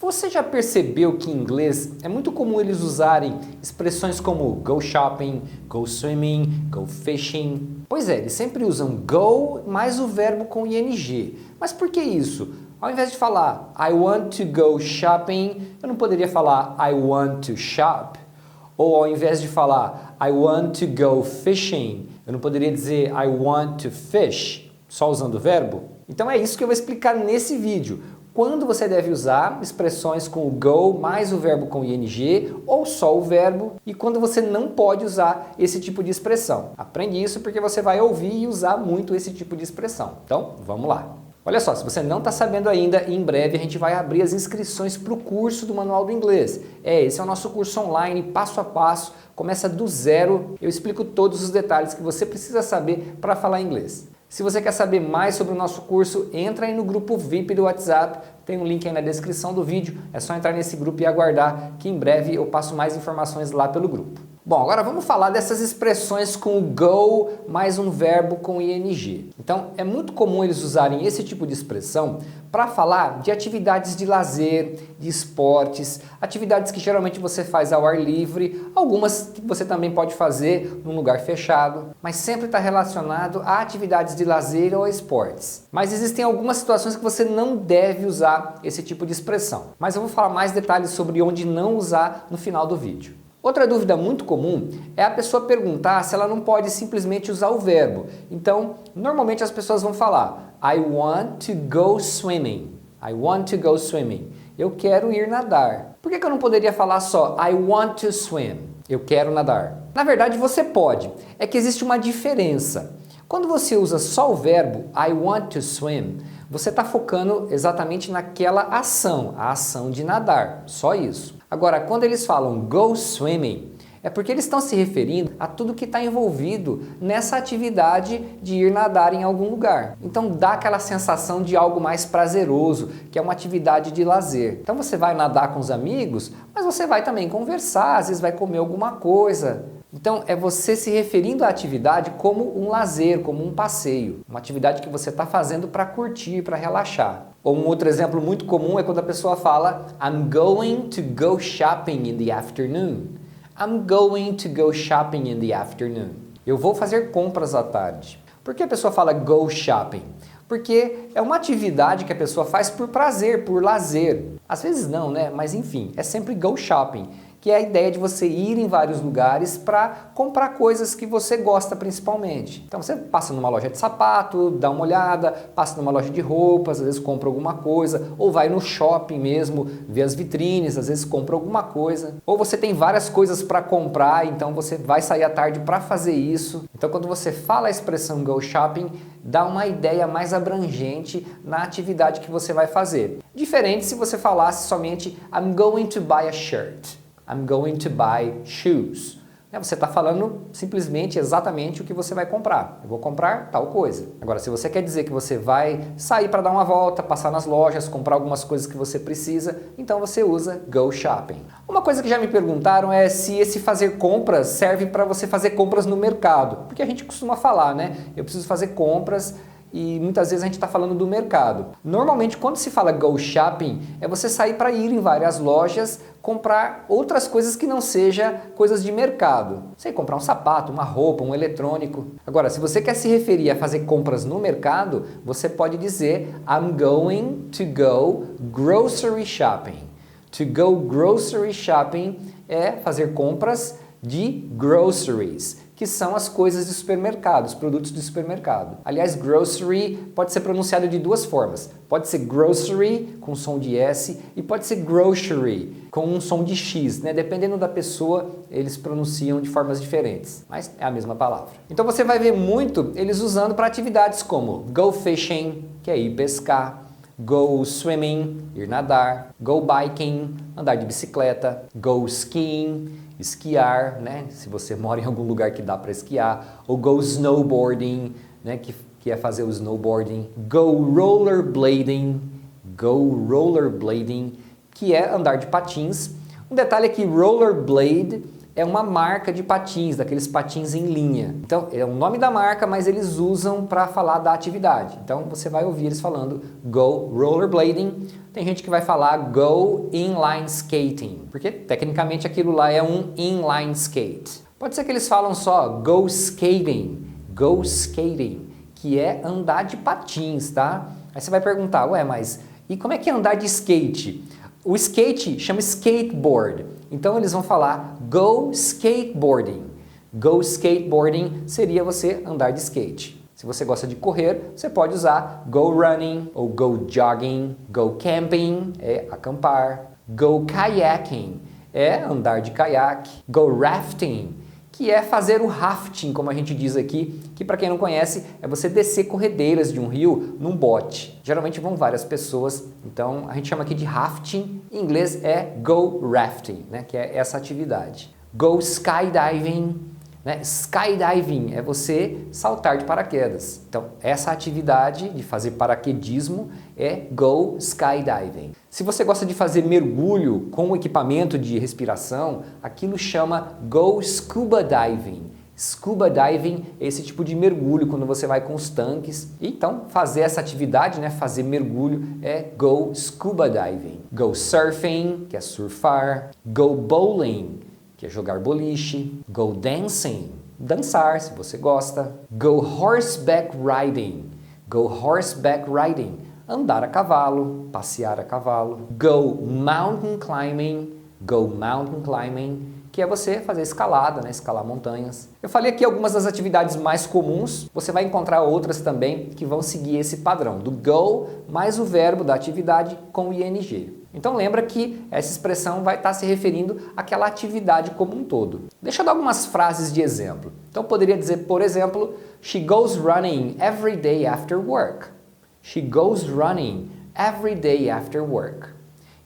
Você já percebeu que em inglês é muito comum eles usarem expressões como go shopping, go swimming, go fishing? Pois é, eles sempre usam go mais o verbo com ing. Mas por que isso? Ao invés de falar I want to go shopping, eu não poderia falar I want to shop? Ou ao invés de falar I want to go fishing, eu não poderia dizer I want to fish, só usando o verbo? Então é isso que eu vou explicar nesse vídeo. Quando você deve usar expressões com o go mais o verbo com ing ou só o verbo e quando você não pode usar esse tipo de expressão. Aprende isso porque você vai ouvir e usar muito esse tipo de expressão. Então, vamos lá. Olha só, se você não está sabendo ainda, em breve a gente vai abrir as inscrições para o curso do Manual do Inglês. Esse é o nosso curso online, passo a passo, começa do zero. Eu explico todos os detalhes que você precisa saber para falar inglês. Se você quer saber mais sobre o nosso curso, entra aí no grupo VIP do WhatsApp, tem um link aí na descrição do vídeo, é só entrar nesse grupo e aguardar que em breve eu passo mais informações lá pelo grupo. Bom, agora vamos falar dessas expressões com o go mais um verbo com ing. Então, é muito comum eles usarem esse tipo de expressão para falar de atividades de lazer, de esportes, atividades que geralmente você faz ao ar livre, algumas que você também pode fazer num lugar fechado, mas sempre está relacionado a atividades de lazer ou esportes. Mas existem algumas situações que você não deve usar esse tipo de expressão. Mas eu vou falar mais detalhes sobre onde não usar no final do vídeo. Outra dúvida muito comum é a pessoa perguntar se ela não pode simplesmente usar o verbo. Então, normalmente as pessoas vão falar I want to go swimming. I want to go swimming. Eu quero ir nadar. Por que eu não poderia falar só I want to swim? Eu quero nadar. Na verdade, você pode. É que existe uma diferença. Quando você usa só o verbo I want to swim, você está focando exatamente naquela ação, a ação de nadar, só isso. Agora, quando eles falam go swimming, é porque eles estão se referindo a tudo que está envolvido nessa atividade de ir nadar em algum lugar. Então dá aquela sensação de algo mais prazeroso, que é uma atividade de lazer. Então você vai nadar com os amigos, mas você vai também conversar, às vezes vai comer alguma coisa. Então é você se referindo à atividade como um lazer, como um passeio. Uma atividade que você está fazendo para curtir, para relaxar. Ou um outro exemplo muito comum é quando a pessoa fala I'm going to go shopping in the afternoon. I'm going to go shopping in the afternoon. Eu vou fazer compras à tarde. Por que a pessoa fala go shopping? Porque é uma atividade que a pessoa faz por prazer, por lazer. Às vezes não, né? Mas enfim, é sempre go shopping, que é a ideia de você ir em vários lugares para comprar coisas que você gosta principalmente. Então você passa numa loja de sapato, dá uma olhada, passa numa loja de roupas, às vezes compra alguma coisa, ou vai no shopping mesmo, vê as vitrines, às vezes compra alguma coisa. Ou você tem várias coisas para comprar, então você vai sair à tarde para fazer isso. Então quando você fala a expressão go shopping, dá uma ideia mais abrangente na atividade que você vai fazer. Diferente se você falasse somente I'm going to buy a shirt. I'm going to buy shoes. Você está falando simplesmente exatamente o que você vai comprar. Eu vou comprar tal coisa. Agora, se você quer dizer que você vai sair para dar uma volta, passar nas lojas, comprar algumas coisas que você precisa, então você usa go shopping. Uma coisa que já me perguntaram é se esse fazer compras serve para você fazer compras no mercado. Porque a gente costuma falar, né? Eu preciso fazer compras e muitas vezes a gente está falando do mercado. Normalmente, quando se fala go shopping, é você sair para ir em várias lojas, comprar outras coisas que não seja coisas de mercado. Sei, comprar um sapato, uma roupa, um eletrônico. Agora, se você quer se referir a fazer compras no mercado, você pode dizer I'm going to go grocery shopping. To go grocery shopping é fazer compras de groceries, que são as coisas de supermercado, os produtos de supermercado. Aliás, grocery pode ser pronunciado de duas formas. Pode ser grocery, com som de S, e pode ser grocery, com um som de X, né? Dependendo da pessoa, eles pronunciam de formas diferentes, mas é a mesma palavra. Então você vai ver muito eles usando para atividades como go fishing, que é ir pescar, go swimming, ir nadar, go biking, andar de bicicleta, go skiing, esquiar, né? Se você mora em algum lugar que dá para esquiar, ou go snowboarding, né? Que é fazer o snowboarding, go rollerblading, que é andar de patins. Um detalhe é que rollerblade é uma marca de patins, daqueles patins em linha. Então, é o nome da marca, mas eles usam para falar da atividade. Então, você vai ouvir eles falando go rollerblading. Tem gente que vai falar go inline skating, porque tecnicamente aquilo lá é um inline skate. Pode ser que eles falam só go skating, que é andar de patins, tá? Aí você vai perguntar, ué, mas e como é que é andar de skate? O skate chama skateboard, então eles vão falar go skateboarding. Go skateboarding seria você andar de skate. Se você gosta de correr, você pode usar go running ou go jogging. Go camping é acampar. Go kayaking é andar de caiaque. Go rafting, que é fazer o rafting, como a gente diz aqui, que para quem não conhece é você descer corredeiras de um rio num bote. Geralmente vão várias pessoas, então a gente chama aqui de rafting, em inglês é go rafting, né, que é essa atividade. Go skydiving, né? Skydiving é você saltar de paraquedas. Então, essa atividade de fazer paraquedismo é go skydiving. Se você gosta de fazer mergulho com equipamento de respiração, aquilo chama go scuba diving. Scuba diving é esse tipo de mergulho quando você vai com os tanques. Então, fazer essa atividade, né, fazer mergulho é go scuba diving. Go surfing, que é surfar. Go bowling, que é jogar boliche. Go dancing, dançar, se você gosta. Go horseback riding. Go horseback riding, andar a cavalo, passear a cavalo. Go mountain climbing, que é você fazer escalada, né? Escalar montanhas. Eu falei aqui algumas das atividades mais comuns, você vai encontrar outras também que vão seguir esse padrão, do go mais o verbo da atividade com o ing. Então lembra que essa expressão vai estar se referindo àquela atividade como um todo. Deixa eu dar algumas frases de exemplo. Então eu poderia dizer, por exemplo, she goes running every day after work. She goes running every day after work.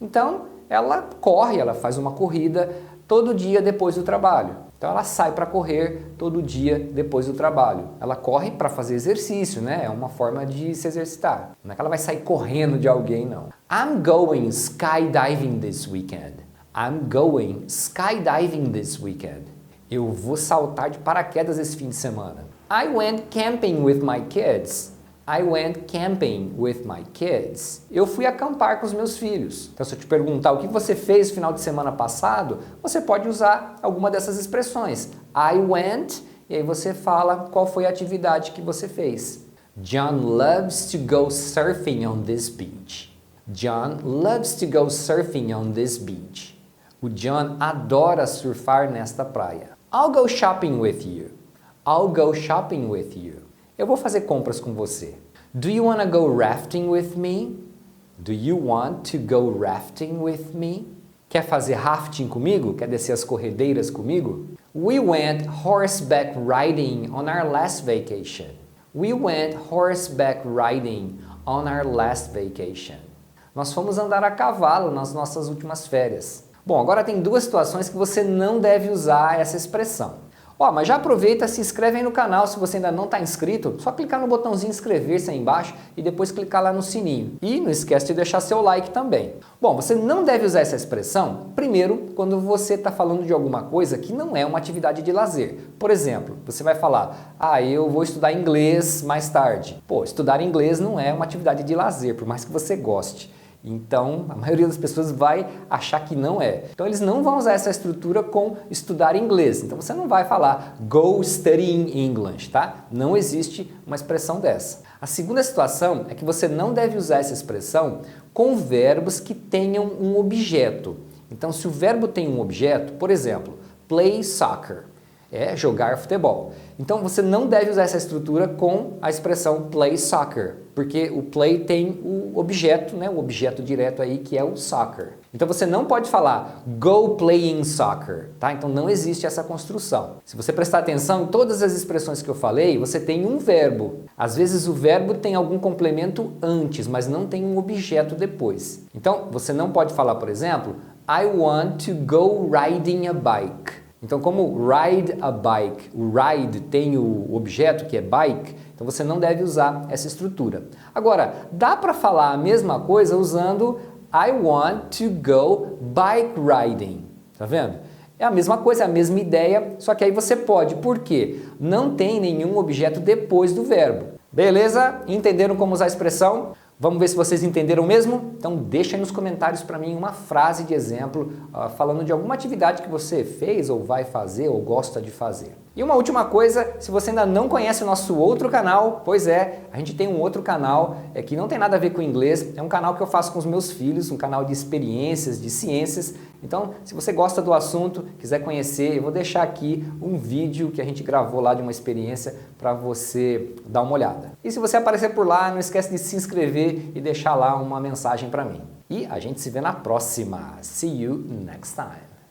Então ela corre, ela faz uma corrida todo dia depois do trabalho. Então ela sai para correr todo dia depois do trabalho. Ela corre para fazer exercício, né? É uma forma de se exercitar. Não é que ela vai sair correndo de alguém, não. I'm going skydiving this weekend. I'm going skydiving this weekend. Eu vou saltar de paraquedas esse fim de semana. I went camping with my kids. I went camping with my kids. Eu fui acampar com os meus filhos. Então, se eu te perguntar o que você fez no final de semana passado, você pode usar alguma dessas expressões. I went, e aí você fala qual foi a atividade que você fez. John loves to go surfing on this beach. John loves to go surfing on this beach. O John adora surfar nesta praia. I'll go shopping with you. I'll go shopping with you. Eu vou fazer compras com você. Do you want to go rafting with me? Do you want to go rafting with me? Quer fazer rafting comigo? Quer descer as corredeiras comigo? We went horseback riding on our last vacation. We went horseback riding on our last vacation. Nós fomos andar a cavalo nas nossas últimas férias. Bom, agora tem duas situações que você não deve usar essa expressão. Mas já aproveita, se inscreve aí no canal se você ainda não está inscrito, só clicar no botãozinho inscrever-se aí embaixo e depois clicar lá no sininho. E não esquece de deixar seu like também. Bom, você não deve usar essa expressão, primeiro, quando você está falando de alguma coisa que não é uma atividade de lazer. Por exemplo, você vai falar, eu vou estudar inglês mais tarde. Estudar inglês não é uma atividade de lazer, por mais que você goste. Então, a maioria das pessoas vai achar que não é. Então, eles não vão usar essa estrutura com estudar inglês. Então, você não vai falar go studying English, tá? Não existe uma expressão dessa. A segunda situação é que você não deve usar essa expressão com verbos que tenham um objeto. Então, se o verbo tem um objeto, por exemplo, play soccer, é jogar futebol. Então, você não deve usar essa estrutura com a expressão play soccer, porque o play tem o objeto, né, o objeto direto aí que é o soccer. Então você não pode falar go playing soccer, tá? Então não existe essa construção. Se você prestar atenção em todas as expressões que eu falei, você tem um verbo. Às vezes o verbo tem algum complemento antes, mas não tem um objeto depois. Então você não pode falar, por exemplo, I want to go riding a bike. Então, como ride a bike, o ride tem o objeto que é bike, então você não deve usar essa estrutura. Agora, dá para falar a mesma coisa usando I want to go bike riding. Tá vendo? É a mesma coisa, é a mesma ideia, só que aí você pode. Por quê? Não tem nenhum objeto depois do verbo. Beleza? Entenderam como usar a expressão? Vamos ver se vocês entenderam mesmo? Então deixa aí nos comentários para mim uma frase de exemplo falando de alguma atividade que você fez ou vai fazer ou gosta de fazer. E uma última coisa, se você ainda não conhece o nosso outro canal, pois é, a gente tem um outro canal que não tem nada a ver com inglês, é um canal que eu faço com os meus filhos, um canal de experiências, de ciências. Então, se você gosta do assunto, quiser conhecer, eu vou deixar aqui um vídeo que a gente gravou lá de uma experiência para você dar uma olhada. E se você aparecer por lá, não esquece de se inscrever e deixar lá uma mensagem para mim. E a gente se vê na próxima. See you next time.